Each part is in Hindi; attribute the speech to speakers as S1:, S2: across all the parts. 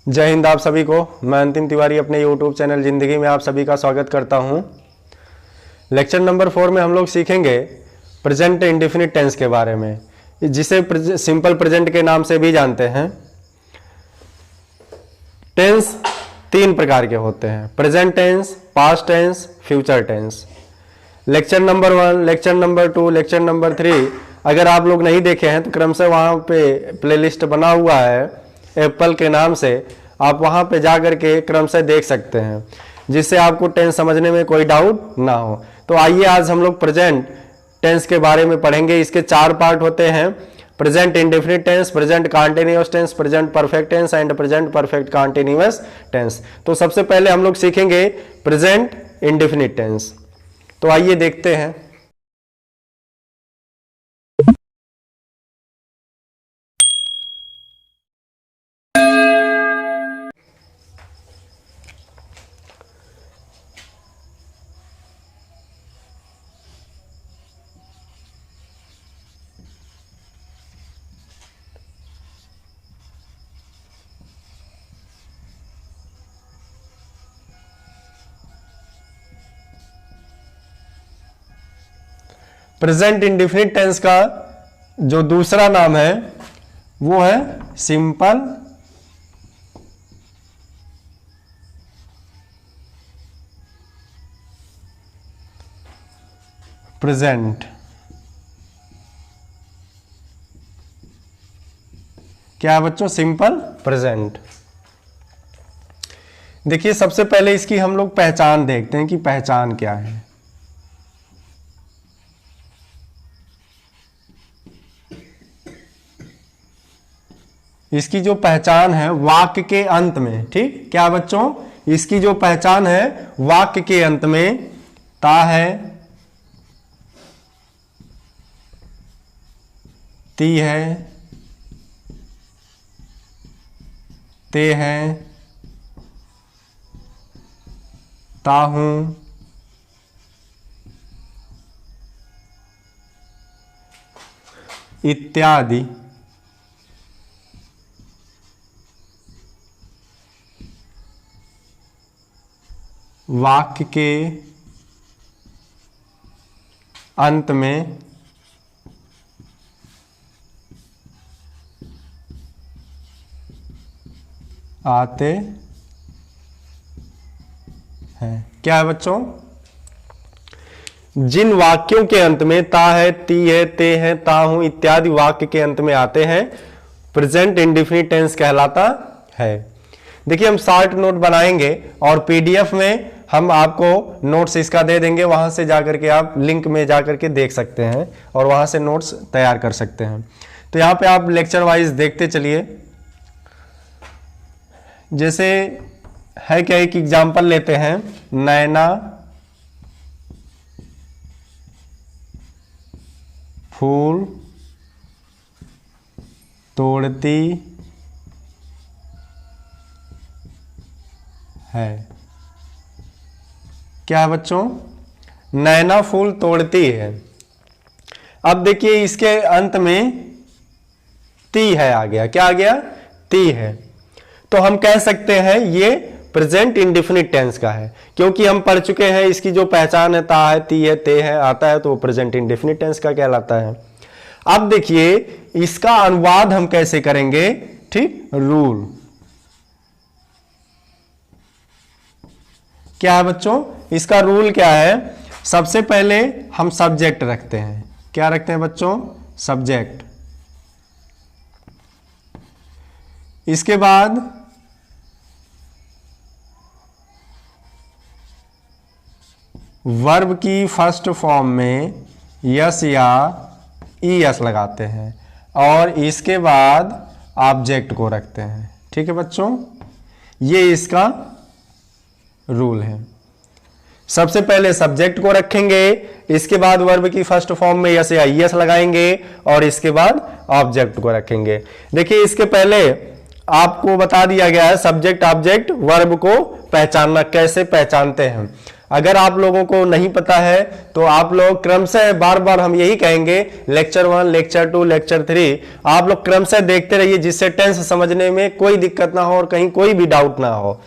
S1: जय हिंद आप सभी को। मैं अंतिम तिवारी अपने यूट्यूब चैनल ज़िंदगी में आप सभी का स्वागत करता हूं। लेक्चर नंबर 4 में हम लोग सीखेंगे प्रेजेंट इंडेफिनिट टेंस के बारे में, जिसे सिंपल प्रेजेंट के नाम से भी जानते हैं। टेंस 3 प्रकार के होते हैं: present tense, past tense, future tense. Lecture number 1, lecture number 2, lecture number 3 अगर आप लोग नहीं देखे हैं तो क्रमशः वहाँ पे प्लेलिस्ट बना हुआ है एप्पल के नाम से, आप वहाँ पे जा कर के क्रमशः देख सकते हैं, जिससे आपको टेंस समझने में कोई डाउट ना हो। तो आइए आज हम लोग प्रेजेंट टेंस के बारे में पढ़ेंगे। इसके 4 पार्ट होते हैं: present indefinite tense, present continuous tense, present perfect tense and present perfect continuous tense. तो सबसे पहले हम लोग सीखेंगे प्रेजेंट इंडेफिनिट टेंस। तो आइए देखते हैं। प्रेजेंट इंडेफिनिट टेंस का जो दूसरा नाम है वो है सिंपल प्रेजेंट। क्या है बच्चों? Simple present. देखिए, सबसे पहले इसकी हम लोग पहचान देखते हैं कि पहचान क्या है। इसकी जो पहचान है वाक्य के अंत में, ठीक क्या बच्चों? इसकी जो पहचान है वाक्य के अंत में ता है, ती है, ते है, ताहूं, इत्यादि। वाक्य के अंत में आते हैं। क्या है बच्चों? जिन वाक्यों के अंत में ता है, ती है, ते है, ता हूं इत्यादि वाक्य के अंत में आते हैं, प्रेजेंट इंडेफिनिट टेंस कहलाता है। देखिए, हम शॉर्ट नोट बनाएंगे और पीडीएफ में हम आपको नोट्स इसका दे देंगे, वहां से जाकर के आप लिंक में जाकर के देख सकते हैं और वहां से नोट्स तैयार कर सकते हैं। तो यहाँ पे आप लेक्चर वाइज देखते चलिए। जैसे है क्या, एक एग्जाम्पल लेते हैं। नैना फूल तोड़ती है। क्या है बच्चों? नैना फूल तोड़ती है। अब देखिए, इसके अंत में ती है आ गया। क्या आ गया? ती है। तो हम कह सकते हैं ये प्रेजेंट इंडेफिनिट टेंस का है, क्योंकि हम पढ़ चुके हैं इसकी जो पहचान है ता है, ती है, ते है आता है, तो वो प्रेजेंट इंडेफिनिट टेंस का कहलाता है। अब देखिए, इसका अनुवाद हम कैसे करेंगे? ठीक, रूल। क्या है बच्चों? इसका रूल क्या है? सबसे पहले हम सब्जेक्ट रखते हैं। क्या रखते हैं बच्चों? सब्जेक्ट। इसके बाद वर्ब की फर्स्ट फॉर्म में यस या ईएस लगाते हैं और इसके बाद ऑब्जेक्ट को रखते हैं। ठीक है बच्चों, ये इसका रूल है। सबसे पहले सब्जेक्ट को रखेंगे, इसके बाद वर्ब की फर्स्ट फॉर्म में यस या ईएस लगाएंगे और इसके बाद ऑब्जेक्ट को रखेंगे। देखिए, इसके पहले आपको बता दिया गया है सब्जेक्ट ऑब्जेक्ट वर्ब को पहचानना, कैसे पहचानते हैं। अगर आप लोगों को नहीं पता है तो आप लोग क्रमशः, बार बार हम यही कहेंगे, लेक्चर 1, लेक्चर 2, लेक्चर 3 आप लोग क्रमशः देखते रहिए, जिससे टेंस समझने में कोई दिक्कत ना हो और कहीं कोई भी डाउट ना हो।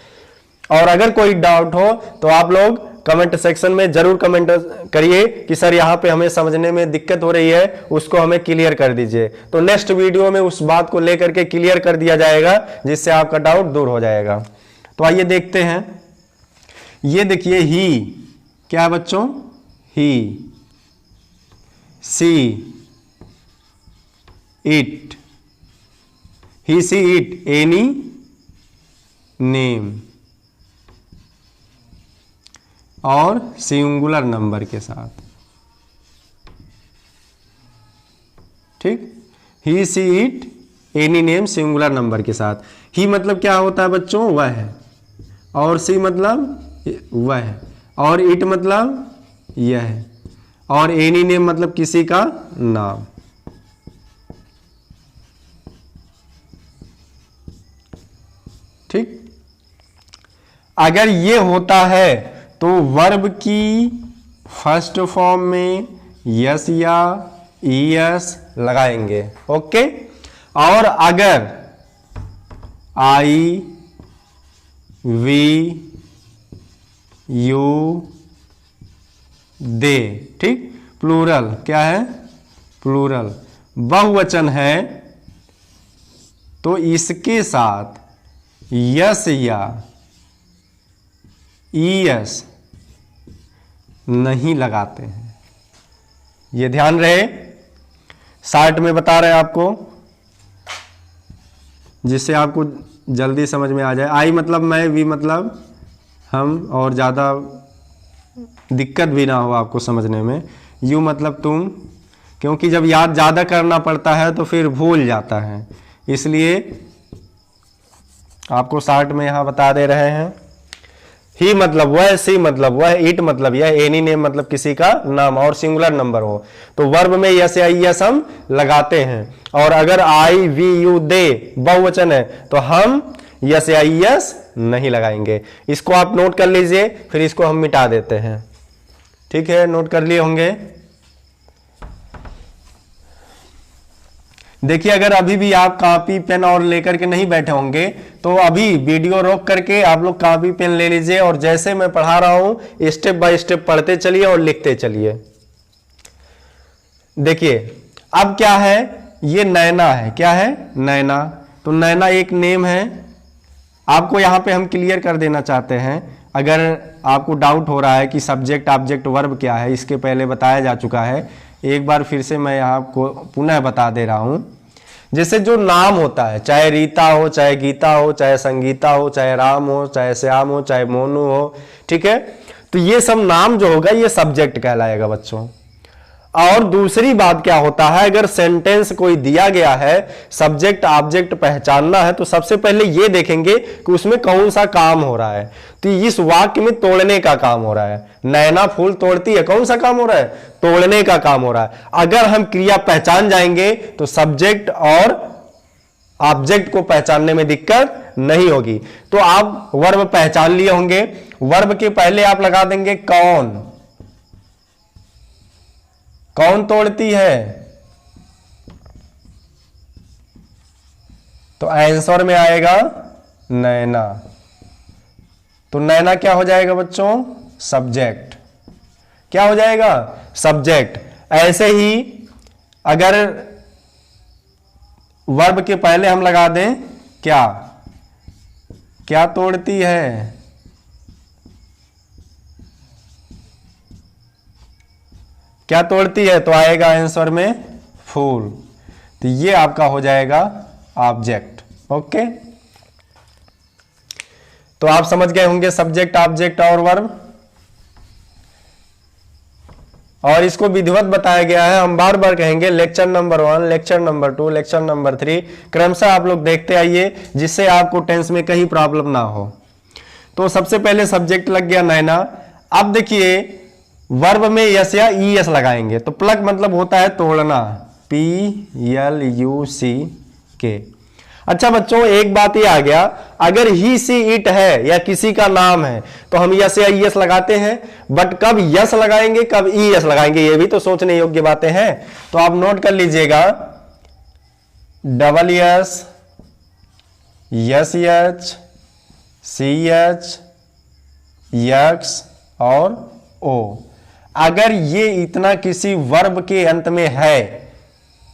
S1: और अगर कोई डाउट हो तो आप लोग कमेंट सेक्शन में जरूर कमेंट करिए कि सर यहाँ पे हमें समझने में दिक्कत हो रही है, उसको हमें क्लियर कर दीजिए। तो नेक्स्ट वीडियो में उस बात को लेकर के क्लियर कर दिया जाएगा, जिससे आपका डाउट दूर हो जाएगा। तो आइए देखते हैं। ये देखिए, ही क्या है बच्चों? He, she, it, he, she, it, any name और सिंगुलर नंबर के साथ। ठीक, he, she, it, any name singular number के साथ। ही मतलब क्या होता है बच्चों? वह है। और सी मतलब वह है। और इट मतलब यह है। और एनी नेम मतलब किसी का नाम। ठीक, अगर ये होता है तो वर्ब की फर्स्ट फॉर्म में यस या ईएस लगाएंगे। ओके। और अगर आई, वी, यू, दे, ठीक, प्लूरल क्या है? प्लूरल बहुवचन है, तो इसके साथ यस या ईएस नहीं लगाते हैं। ये ध्यान रहे, शार्ट में बता रहे हैं आपको, जिससे आपको जल्दी समझ में आ जाए। आई मतलब मैं, वी मतलब हम, और ज़्यादा दिक्कत भी ना हो आपको समझने में। यू मतलब तुम, क्योंकि जब याद ज़्यादा करना पड़ता है तो फिर भूल जाता है, इसलिए आपको शार्ट में यहाँ बता दे रहे हैं। ही मतलब वह, सी मतलब वह, इट मतलब यह, एनी नेम मतलब किसी का नाम और सिंगुलर नंबर हो तो वर्ब में यस या ईएस हम लगाते हैं। और अगर आई, वी, यू, दे बहुवचन है तो हम यस या ईएस नहीं लगाएंगे। इसको आप नोट कर लीजिए, फिर इसको हम मिटा देते हैं। ठीक है, नोट कर लिए होंगे। देखिए, अगर अभी भी आप कॉपी पेन और लेकर के नहीं बैठे होंगे तो अभी वीडियो रोक करके आप लोग कॉपी पेन ले लीजिए और जैसे मैं पढ़ा रहा हूं स्टेप बाय स्टेप पढ़ते चलिए और लिखते चलिए। देखिए, अब क्या है? ये नैना है। क्या है? नैना। तो नैना एक नेम है। आपको यहां पे हम क्लियर कर देना चाहते हैं। अगर आपको डाउट हो रहा है कि सब्जेक्ट, ऑब्जेक्ट, वर्ब क्या है, इसके पहले बताया जा चुका है, एक बार फिर से मैं आपको पुनः बता दे रहा हूं। जैसे जो नाम होता है, चाहे रीता हो, चाहे गीता हो, चाहे संगीता हो, चाहे राम हो, चाहे श्याम हो, चाहे मोनू हो, ठीक है, तो ये सब नाम जो होगा ये सब्जेक्ट कहलाएगा बच्चों। और दूसरी बात क्या होता है, अगर सेंटेंस कोई दिया गया है, सब्जेक्ट ऑब्जेक्ट पहचानना है, तो सबसे पहले ये देखेंगे कि उसमें कौन सा काम हो रहा है। तो इस वाक्य में तोड़ने का काम हो रहा है। नैना फूल तोड़ती है, कौन सा काम हो रहा है? तोड़ने का काम हो रहा है। अगर हम क्रिया पहचान जाएंगे तो सब्जेक्ट और ऑब्जेक्ट को पहचानने में दिक्कत नहीं होगी। तो आप वर्ब पहचान लिए होंगे। वर्ब के पहले आप लगा देंगे कौन। कौन तोड़ती है? तो आंसर में आएगा नैना। तो नैना क्या हो जाएगा बच्चों? सब्जेक्ट। क्या हो जाएगा? सब्जेक्ट। ऐसे ही अगर वर्ब के पहले हम लगा दें क्या, क्या तोड़ती है, क्या तोड़ती है, तो आएगा आंसर में फूल। तो ये आपका हो जाएगा ऑब्जेक्ट। ओके, तो आप समझ गए होंगे सब्जेक्ट, ऑब्जेक्ट और वर्ब। और इसको विधिवत बताया गया है। हम बार बार कहेंगे lecture number 1, lecture number 2, lecture number 3, क्रमशः आप लोग देखते आइए, जिससे आपको टेंस में कहीं प्रॉब्लम ना हो। तो सबसे पहले सब्जेक्ट लग गया नैना। अब देखिए वर्ब में यस या ईएस लगाएंगे। तो प्लग मतलब होता है तोड़ना, PLUCK। अच्छा बच्चों, एक बात ये आ गया, अगर ही सी इट है या किसी का नाम है तो हम यस या ईएस लगाते हैं, बट कब यस लगाएंगे कब ईएस लगाएंगे, ये भी तो सोचने योग्य बातें हैं। तो आप नोट कर लीजिएगा, double S, S H, C H, X और ओ। अगर ये इतना किसी वर्ब के अंत में है,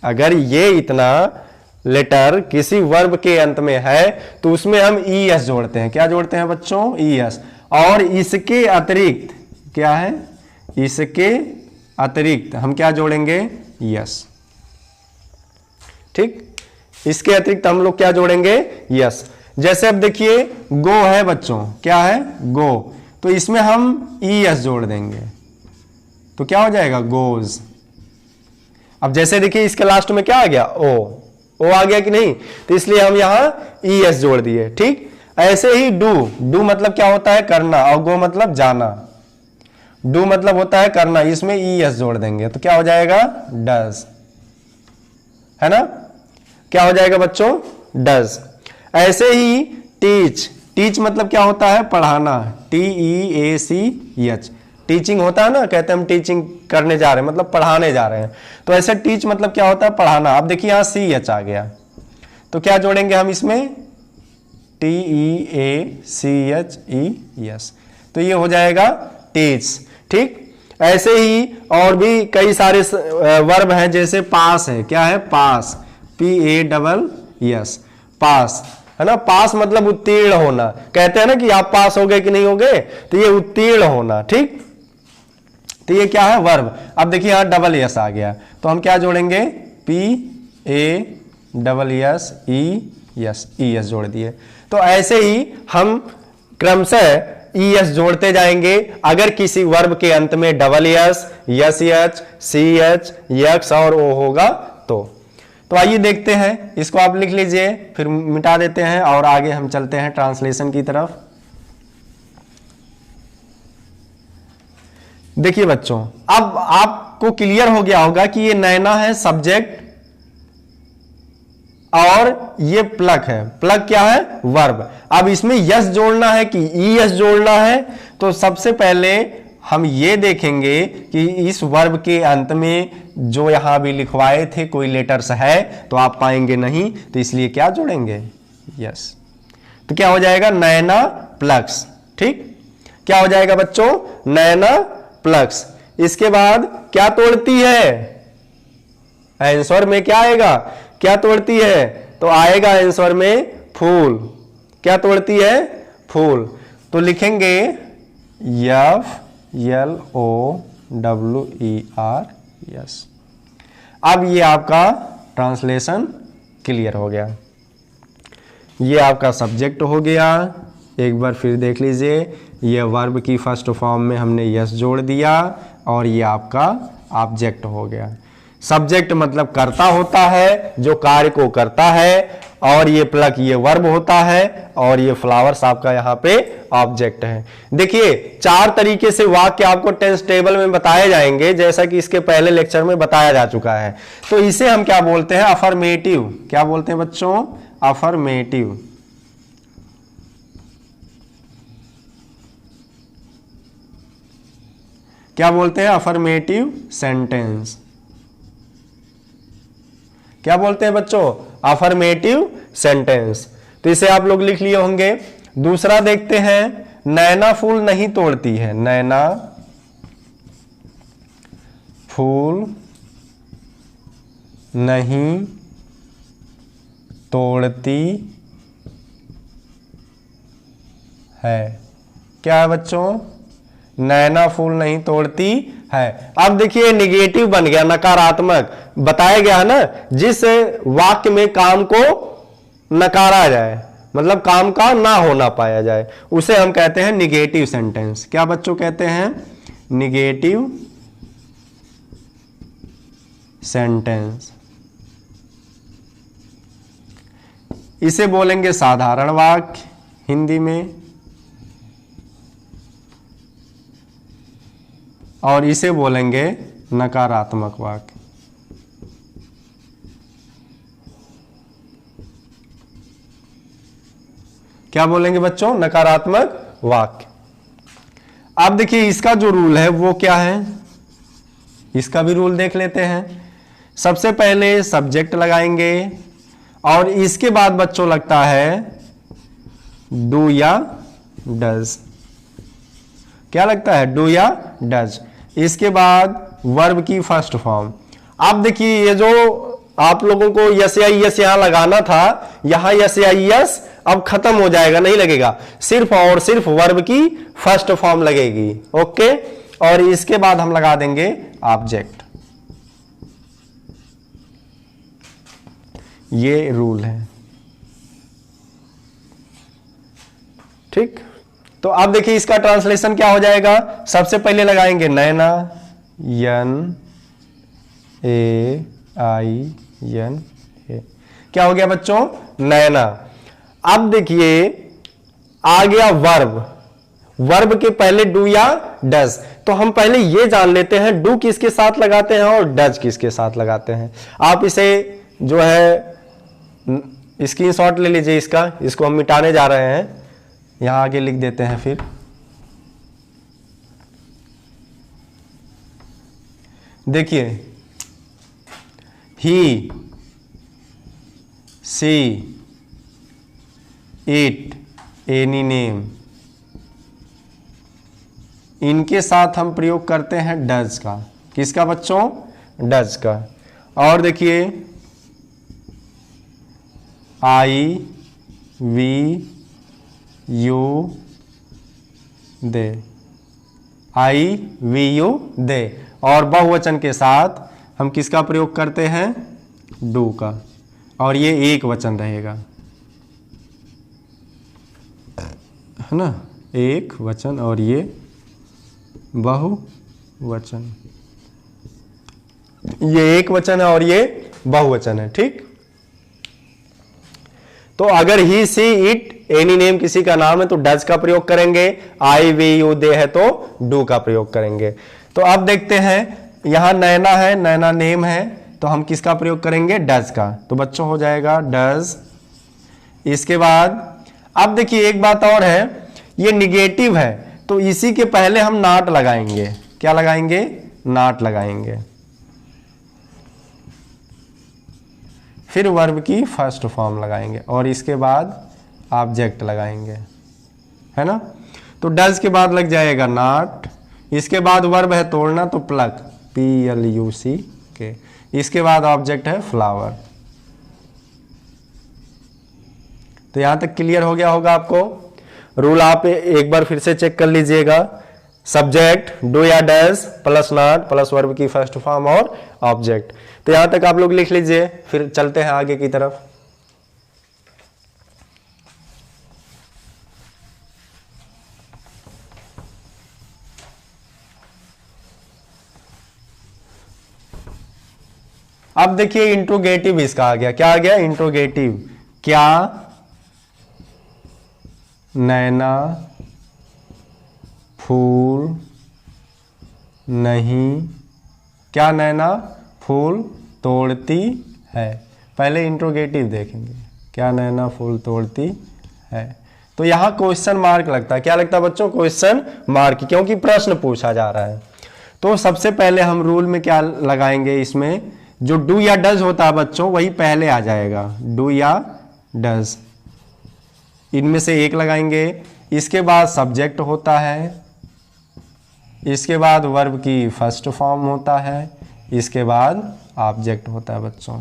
S1: अगर ये इतना लेटर किसी वर्ब के अंत में है तो उसमें हम ई एस जोड़ते हैं। क्या जोड़ते हैं बच्चों? E S. और इसके अतिरिक्त क्या है? इसके अतिरिक्त हम क्या जोड़ेंगे? यस। ठीक, इसके अतिरिक्त हम लोग क्या जोड़ेंगे? यस। जैसे अब देखिए गो है बच्चों, क्या है? गो। तो इसमें हम ई एस जोड़ देंगे तो क्या हो जाएगा? गोज। अब जैसे देखिए इसके लास्ट में क्या आ गया? ओ आ गया कि नहीं? तो इसलिए हम यहां ई एस जोड़ दिए। ठीक, ऐसे ही डू मतलब क्या होता है? करना, और गो मतलब जाना। डू मतलब होता है करना, इसमें ई एस जोड़ देंगे तो क्या हो जाएगा? डज, है ना? क्या हो जाएगा बच्चों? डज। ऐसे ही टीच मतलब क्या होता है? पढ़ाना, TEACH। टीचिंग होता है ना, कहते हैं हम टीचिंग करने जा रहे हैं, मतलब पढ़ाने जा रहे हैं। तो ऐसे टीच मतलब क्या होता है? पढ़ाना। अब देखिए यहां CH आ गया तो क्या जोड़ेंगे हम इसमें? TEACHES। तो ये हो जाएगा टीच। ठीक, ऐसे ही और भी कई सारे वर्ब हैं, जैसे पास है, क्या है? पास, PASS, पास, है ना? पास मतलब उत्तीर्ण होना। कहते हैं ना कि आप पास हो गए कि नहीं हो गए, तो ये उत्तीर्ण होना। ठीक, तो ये क्या है? वर्ब। अब देखिए यहां डबल एस आ गया तो हम क्या जोड़ेंगे? PASSES जोड़ दिए। तो ऐसे ही हम क्रमशः ES जोड़ते जाएंगे। अगर किसी वर्ब के अंत में double S, yes, CH, x और ओ होगा तो आइए देखते हैं। इसको आप लिख लीजिए, फिर मिटा देते हैं और आगे हम चलते हैं ट्रांसलेशन की तरफ। देखिए बच्चों, अब आपको क्लियर हो गया होगा कि ये नैना है सब्जेक्ट और ये प्लग है। प्लग क्या है? वर्ब। अब इसमें यस जोड़ना है कि ईएस जोड़ना है, तो सबसे पहले हम ये देखेंगे कि इस वर्ब के अंत में जो यहां भी लिखवाए थे कोई लेटर्स है तो आप पाएंगे नहीं, तो इसलिए क्या जोड़ेंगे? यस। तो क्या हो जाएगा? नैना प्लग्स। ठीक, क्या हो जाएगा बच्चों? नैना प्लग्स। इसके बाद क्या तोड़ती है? आंसर में क्या आएगा? क्या तोड़ती है? तो आएगा आंसर में फूल। क्या तोड़ती है? फूल। तो लिखेंगे FLOWER। अब ये आपका ट्रांसलेशन क्लियर हो गया। ये आपका सब्जेक्ट हो गया। एक बार फिर देख लीजिए, ये वर्ब की फर्स्ट फॉर्म में हमने यस जोड़ दिया और ये आपका ऑब्जेक्ट हो गया। सब्जेक्ट मतलब कर्ता होता है, जो कार्य को करता है, और ये प्लग ये वर्ब होता है, और ये फ्लावर्स आपका यहाँ पे ऑब्जेक्ट है। देखिए 4 तरीके से वाक्य आपको टेंस टेबल में बताए जाएंगे, जैसा कि इसके पहले लेक्चर में बताया जा चुका है। तो इसे हम क्या बोलते हैं? अफर्मेटिव। क्या बोलते हैं बच्चों? अफर्मेटिव। क्या बोलते हैं? Affirmative sentence. क्या बोलते हैं बच्चों? Affirmative sentence. तो इसे आप लोग लिख लिए होंगे। दूसरा देखते हैं, नैना फूल नहीं तोड़ती है। नैना फूल नहीं तोड़ती है। क्या है बच्चों? नैना फूल नहीं तोड़ती है। अब देखिए निगेटिव बन गया, नकारात्मक बताया गया है ना। जिस वाक्य में काम को नकारा जाए, मतलब काम का ना होना पाया जाए, उसे हम कहते हैं निगेटिव सेंटेंस। क्या बच्चों कहते हैं? Negative sentence. इसे बोलेंगे साधारण वाक्य हिंदी में, और इसे बोलेंगे नकारात्मक वाक्य। क्या बोलेंगे बच्चों? नकारात्मक वाक्य। अब देखिए इसका जो रूल है वो क्या है, इसका भी रूल देख लेते हैं। सबसे पहले सब्जेक्ट लगाएंगे और इसके बाद बच्चों लगता है डू या डज। क्या लगता है? डू या डज। इसके बाद वर्ब की फर्स्ट फॉर्म। अब देखिए ये जो आप लोगों को यस या यस यहां लगाना था, यहां यस या यस अब खत्म हो जाएगा, नहीं लगेगा, सिर्फ और सिर्फ वर्ब की फर्स्ट फॉर्म लगेगी। ओके, और इसके बाद हम लगा देंगे ऑब्जेक्ट। ये रूल है, ठीक। तो अब देखिए इसका ट्रांसलेशन क्या हो जाएगा। सबसे पहले लगाएंगे नैना, यन ए आई यन ए। क्या हो गया बच्चों? नैना। अब देखिए आ गया वर्ब। वर्ब के पहले डू या डज। तो हम पहले ये जान लेते हैं डू किसके साथ लगाते हैं और डज किसके साथ लगाते हैं। आप इसे जो है स्क्रीनशॉट ले लीजिए इसको हम मिटाने जा रहे हैं, यहां आगे लिख देते हैं। फिर देखिए ही, सी, इट, एनी नेम, इनके साथ हम प्रयोग करते हैं डज का। किसका बच्चों? डज का। और देखिए I, we, you, they, I, we, you, they. और बहुवचन के साथ हम किसका प्रयोग करते हैं? डू का। और ये एक वचन रहेगा, है ना, एक वचन, और ये बहुवचन। ये एक वचन है और ये बहुवचन है, ठीक। तो अगर ही, सी, इट, एनी नेम किसी का नाम है तो डज का प्रयोग करेंगे, आई, वी, यू, दे है तो डू का प्रयोग करेंगे। तो अब देखते हैं, यहां नैना है, नैना नेम है, तो हम किसका प्रयोग करेंगे? डज का। तो बच्चों हो जाएगा डज। इसके बाद अब देखिए एक बात और है, ये निगेटिव है तो इसी के पहले हम नॉट लगाएंगे। क्या लगाएंगे? नॉट लगाएंगे। फिर वर्ब की फर्स्ट फॉर्म लगाएंगे और इसके बाद ऑब्जेक्ट लगाएंगे, है ना। तो डज के बाद लग जाएगा नॉट। इसके बाद वर्ब है तोड़ना तो प्लक, PLUCK। इसके बाद ऑब्जेक्ट है फ्लावर। तो यहां तक क्लियर हो गया होगा आपको। रूल आप एक बार फिर से चेक कर लीजिएगा। सब्जेक्ट डू या does plus not plus verb की फर्स्ट फॉर्म और ऑब्जेक्ट। तो यहां तक आप लोग लिख लीजिए, फिर चलते हैं आगे की तरफ। अब देखिए इंट्रोगेटिव इसका आ गया। क्या आ गया? इंट्रोगेटिव। क्या नैना फूल नहीं, क्या नैना फूल तोड़ती है। पहले इंट्रोगेटिव देखेंगे, क्या नैना फूल तोड़ती है। तो यहां क्वेश्चन मार्क लगता है। क्या लगता है बच्चों? क्वेश्चन मार्क, क्योंकि प्रश्न पूछा जा रहा है। तो सबसे पहले हम रूल में क्या लगाएंगे, इसमें जो डू या डज होता है बच्चों वही पहले आ जाएगा, डू या डज। इनमें से एक लगाएंगे। इसके बाद सब्जेक्ट होता है, इसके बाद वर्ब की फर्स्ट फॉर्म होता है, इसके बाद ऑब्जेक्ट होता है बच्चों।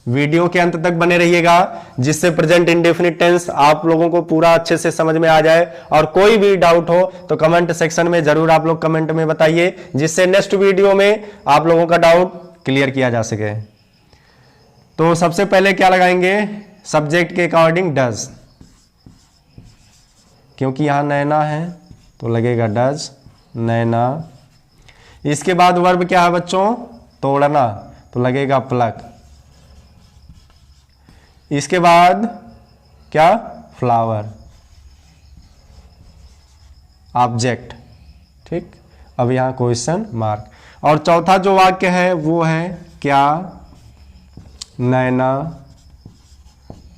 S1: वीडियो के अंत तक बने रहिएगा जिससे प्रेजेंट इंडेफिनिट टेंस आप लोगों को पूरा अच्छे से समझ में आ जाए। और कोई भी डाउट हो तो कमेंट सेक्शन में जरूर आप लोग कमेंट में बताइए, जिससे नेक्स्ट वीडियो में आप लोगों का डाउट क्लियर किया जा सके। तो सबसे पहले क्या लगाएंगे? सब्जेक्ट के अकॉर्डिंग डज, क्योंकि यहां नैना है तो लगेगा डज, नैना। इसके बाद वर्ब क्या है बच्चों? तोड़ना, तो लगेगा प्लक। इसके बाद क्या? फ्लावर, ऑब्जेक्ट, ठीक। अब यहां क्वेश्चन मार्क। और चौथा जो वाक्य है वो है क्या नैना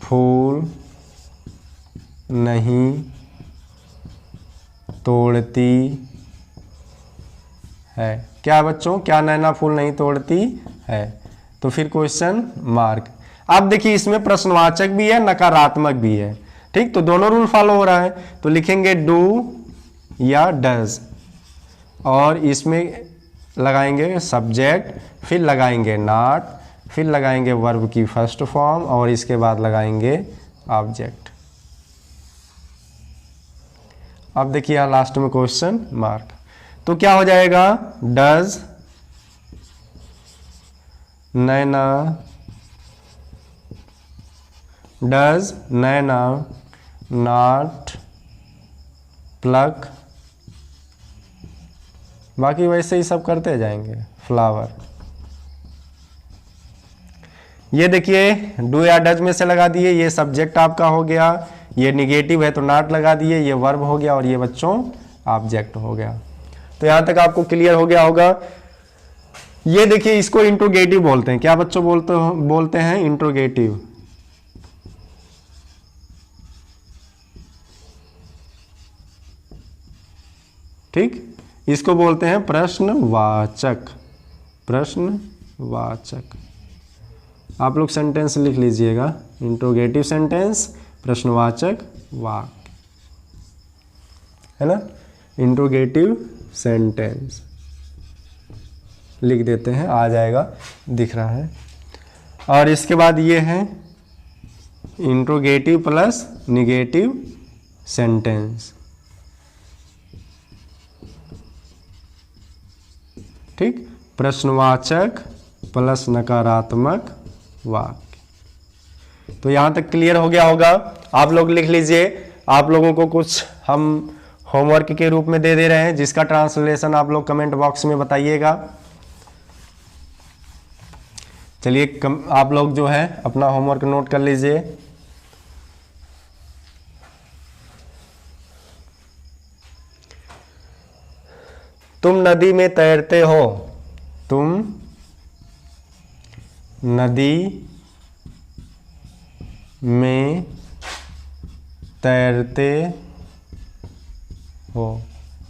S1: फूल नहीं तोड़ती है। क्या बच्चों, क्या नैना फूल नहीं तोड़ती है? तो फिर क्वेश्चन मार्क। अब देखिए इसमें प्रश्नवाचक भी है, नकारात्मक भी है, ठीक। तो दोनों रूल फॉलो हो रहा है। तो लिखेंगे डू या डज, और इसमें लगाएंगे सब्जेक्ट, फिर लगाएंगे नॉट, फिर लगाएंगे वर्ब की फर्स्ट फॉर्म, और इसके बाद लगाएंगे ऑब्जेक्ट। अब देखिए यहाँ लास्ट में क्वेश्चन मार्क। तो क्या हो जाएगा, does Naina, does Naina not plug, बाकी वैसे ही सब करते जाएंगे, फ्लावर। ये देखिए डू या डज में से लगा दिए, ये सब्जेक्ट आपका हो गया, ये निगेटिव है तो नॉट लगा दिए, ये वर्ब हो गया, और ये बच्चों ऑब्जेक्ट हो गया। तो यहां तक आपको क्लियर हो गया होगा। ये देखिए इसको इंट्रोगेटिव बोलते हैं। क्या बच्चों बोलते हैं? इंट्रोगेटिव। ठीक, इसको बोलते हैं प्रश्नवाचक। प्रश्नवाचक। आप लोग सेंटेंस लिख लीजिएगा, इंट्रोगेटिव सेंटेंस, प्रश्नवाचक वाक्य, है ना। इंट्रोगेटिव सेंटेंस लिख देते हैं, आ जाएगा, दिख रहा है। और इसके बाद ये है इंट्रोगेटिव प्लस निगेटिव सेंटेंस, ठीक। प्रश्नवाचक प्लस नकारात्मक वाक्य। तो यहां तक क्लियर हो गया होगा। आप लोग लिख लीजिए। आप लोगों को कुछ हम होमवर्क के रूप में दे रहे हैं, जिसका ट्रांसलेशन आप लोग कमेंट बॉक्स में बताइएगा। चलिए आप लोग जो है अपना होमवर्क नोट कर लीजिए। तुम नदी में तैरते हो। तुम नदी में तैरते हो।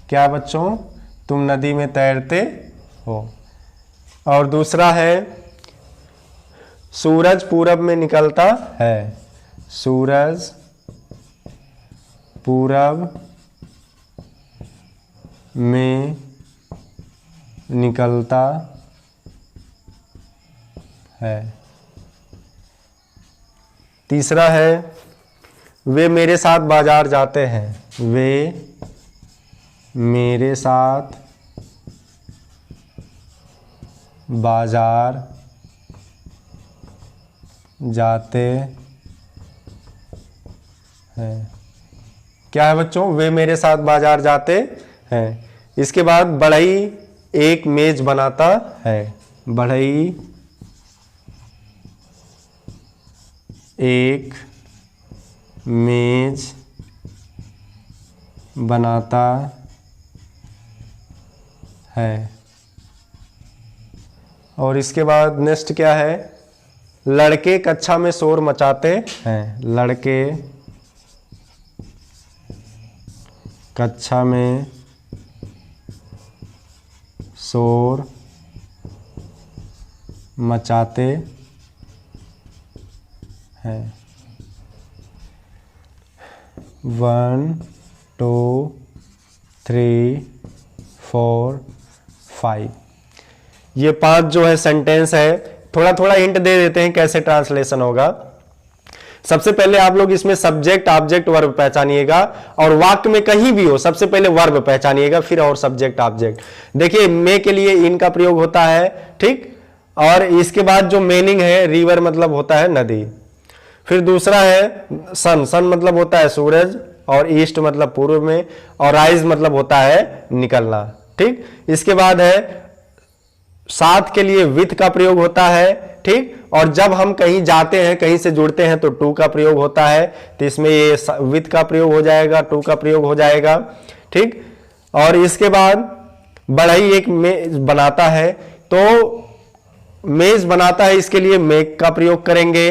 S1: क्या बच्चों? तुम नदी में तैरते हो। और दूसरा है सूरज पूरब में निकलता है। सूरज पूरब में निकलता है। तीसरा है वे मेरे साथ बाजार जाते हैं। वे मेरे साथ बाजार जाते हैं। क्या है बच्चों? वे मेरे साथ बाजार जाते हैं। इसके बाद बढ़ई एक मेज बनाता है। बढ़ई एक मेज बनाता है। और इसके बाद नेक्स्ट क्या है? लड़के कक्षा में शोर मचाते हैं। लड़के कक्षा में शोर मचाते हैं। 1 2 3 4 5 ये 5 जो है सेंटेंस है। थोड़ा थोड़ा हिंट दे देते हैं कैसे ट्रांसलेशन होगा। सबसे पहले आप लोग इसमें सब्जेक्ट ऑब्जेक्ट वर्ब पहचानिएगा, और वाक्य में कहीं भी हो सबसे पहले वर्ब पहचानिएगा, फिर और सब्जेक्ट ऑब्जेक्ट। देखिए मे के लिए इन का प्रयोग होता है, ठीक। और इसके बाद जो मीनिंग है रिवर मतलब होता है नदी। फिर दूसरा है सन। सन मतलब होता है सूरज, और ईस्ट मतलब पूर्व में, और राइज मतलब होता है निकलना, ठीक। इसके बाद है साथ के लिए विथ का प्रयोग होता है, ठीक। और जब हम कहीं जाते हैं, कहीं से जुड़ते हैं, तो टू का प्रयोग होता है। तो इसमें ये विथ का प्रयोग हो जाएगा, टू का प्रयोग हो जाएगा, ठीक। और इसके बाद बढ़ई एक मेज बनाता है, तो मेज बनाता है, इसके लिए मेक का प्रयोग करेंगे,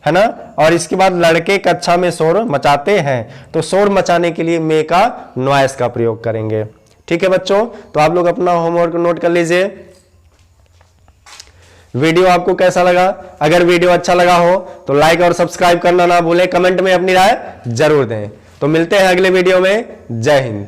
S1: है ना। और इसके बाद लड़के कक्षा में शोर मचाते हैं, तो शोर मचाने के लिए मे का नॉइस का प्रयोग करेंगे। ठीक है बच्चों, तो आप लोग अपना होमवर्क नोट कर लीजिए। वीडियो आपको कैसा लगा? अगर वीडियो अच्छा लगा हो तो लाइक और सब्सक्राइब करना ना भूलें, कमेंट में अपनी राय जरूर दें। तो मिलते हैं अगले वीडियो में। जय हिंद।